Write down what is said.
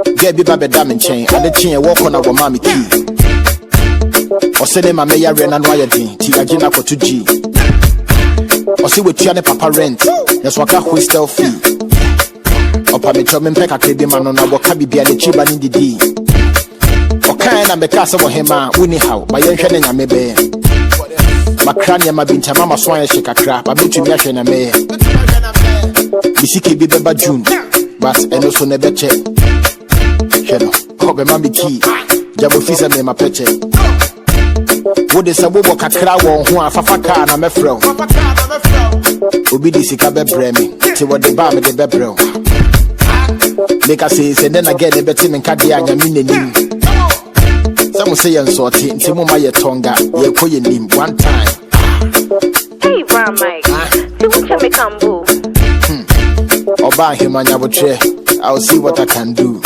Get be baby diamond chain, and the chain walk on our mommy key. Or say them a mayor ren and wire D, Tigajina for 2G. Or see what Tiane Papa rent, that's what I whistle fee. Or Pamichom and Pekka Kediman on our Kabi and the Chiban in the D. Or kind and the castle of him, winning how, my young Shannon and maybe. Macrania, my binta mama swine shake a crap, I bet you me a may. Bisiki be the June, but and also never check. Shadow, Kobe Mammy Key, Jabo Fisa me my peche. What is a wobo kakra who are Fafaka and a mefro? Obidi Sikabe Bremi, till what the bar with the bebro. Make us say, and then again, a betim and Kadia and Minin. Some say and sorting, Timomaya Tonga, you're calling him one time. Hey, Brown Mike, do what can make come boo? Or buy him on your chair, I'll see what I can do.